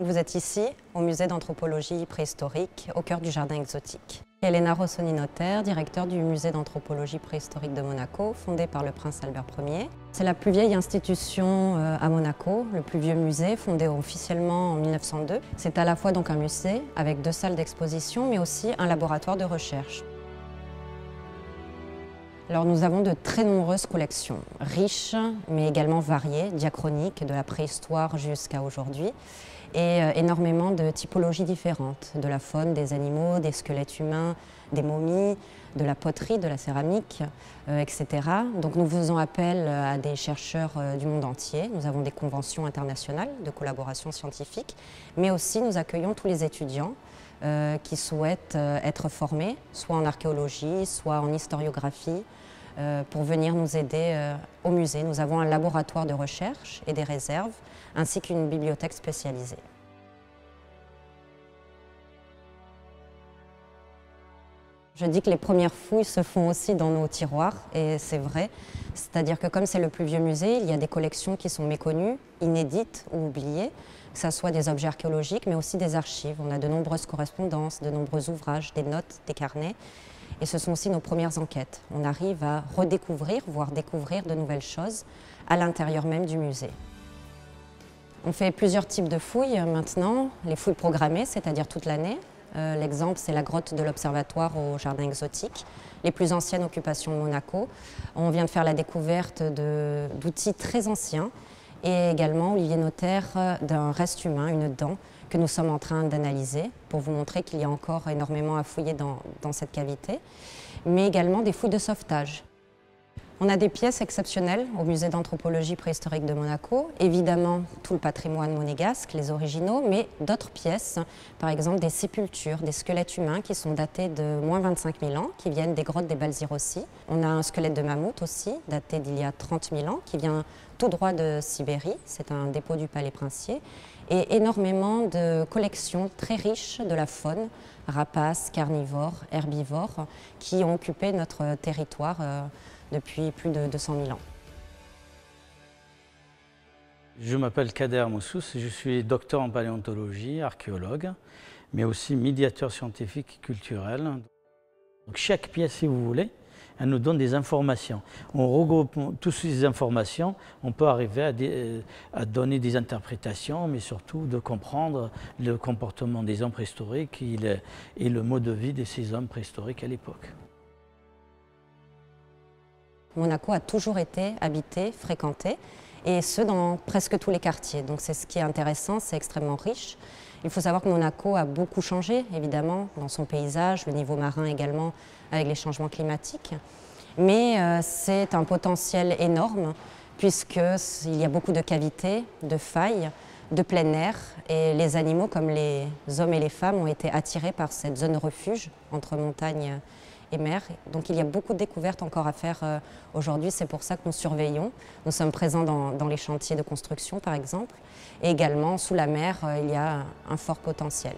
Vous êtes ici, au musée d'anthropologie préhistorique, au cœur du jardin exotique. Elena Rossoni-Notaire, directeur du musée d'anthropologie préhistorique de Monaco, fondé par le prince Albert Ier. C'est la plus vieille institution à Monaco, le plus vieux musée, fondé officiellement en 1902. C'est à la fois donc un musée avec 2 salles d'exposition, mais aussi un laboratoire de recherche. Alors nous avons de très nombreuses collections, riches mais également variées, diachroniques, de la préhistoire jusqu'à aujourd'hui, et énormément de typologies différentes, de la faune, des animaux, des squelettes humains, des momies, de la poterie, de la céramique, etc. Donc nous faisons appel à des chercheurs du monde entier. Nous avons des conventions internationales de collaboration scientifique, mais aussi nous accueillons tous les étudiants qui souhaitent être formés, soit en archéologie, soit en historiographie, pour venir nous aider au musée. Nous avons un laboratoire de recherche et des réserves, ainsi qu'une bibliothèque spécialisée. Je dis que les premières fouilles se font aussi dans nos tiroirs, et c'est vrai. C'est-à-dire que comme c'est le plus vieux musée, il y a des collections qui sont méconnues, inédites ou oubliées, que ce soit des objets archéologiques, mais aussi des archives. On a de nombreuses correspondances, de nombreux ouvrages, des notes, des carnets. Et ce sont aussi nos premières enquêtes. On arrive à redécouvrir, voire découvrir de nouvelles choses à l'intérieur même du musée. On fait plusieurs types de fouilles maintenant. Les fouilles programmées, c'est-à-dire toute l'année. L'exemple, c'est la grotte de l'Observatoire au jardin exotique, les plus anciennes occupations de Monaco. On vient de faire la découverte d'outils très anciens et également, Olivier Notaire, d'un reste humain, une dent, que nous sommes en train d'analyser pour vous montrer qu'il y a encore énormément à fouiller dans cette cavité, mais également des fouilles de sauvetage. On a des pièces exceptionnelles au musée d'anthropologie préhistorique de Monaco, évidemment tout le patrimoine monégasque, les originaux, mais d'autres pièces, par exemple des sépultures, des squelettes humains qui sont datés de moins 25 000 ans, qui viennent des grottes des Balzirossi. On a un squelette de mammouth aussi, daté d'il y a 30 000 ans, qui vient tout droit de Sibérie, c'est un dépôt du palais princier, et énormément de collections très riches de la faune, rapaces, carnivores, herbivores, qui ont occupé notre territoire depuis plus de 200 000 ans. Je m'appelle Kader Moussous, je suis docteur en paléontologie, archéologue, mais aussi médiateur scientifique et culturel. Donc chaque pièce, si vous voulez, elle nous donne des informations. On regroupe toutes ces informations, on peut arriver à donner des interprétations, mais surtout de comprendre le comportement des hommes préhistoriques et le mode de vie de ces hommes préhistoriques à l'époque. Monaco a toujours été habité, fréquenté, et ce dans presque tous les quartiers. Donc c'est ce qui est intéressant, c'est extrêmement riche. Il faut savoir que Monaco a beaucoup changé, évidemment, dans son paysage, le niveau marin également, avec les changements climatiques. C'est un potentiel énorme, puisqu'il y a beaucoup de cavités, de failles, de plein air, et les animaux, comme les hommes et les femmes, ont été attirés par cette zone refuge entre montagne et mer. Donc il y a beaucoup de découvertes encore à faire aujourd'hui, c'est pour ça que nous surveillons. Nous sommes présents dans les chantiers de construction par exemple, et également sous la mer, il y a un fort potentiel.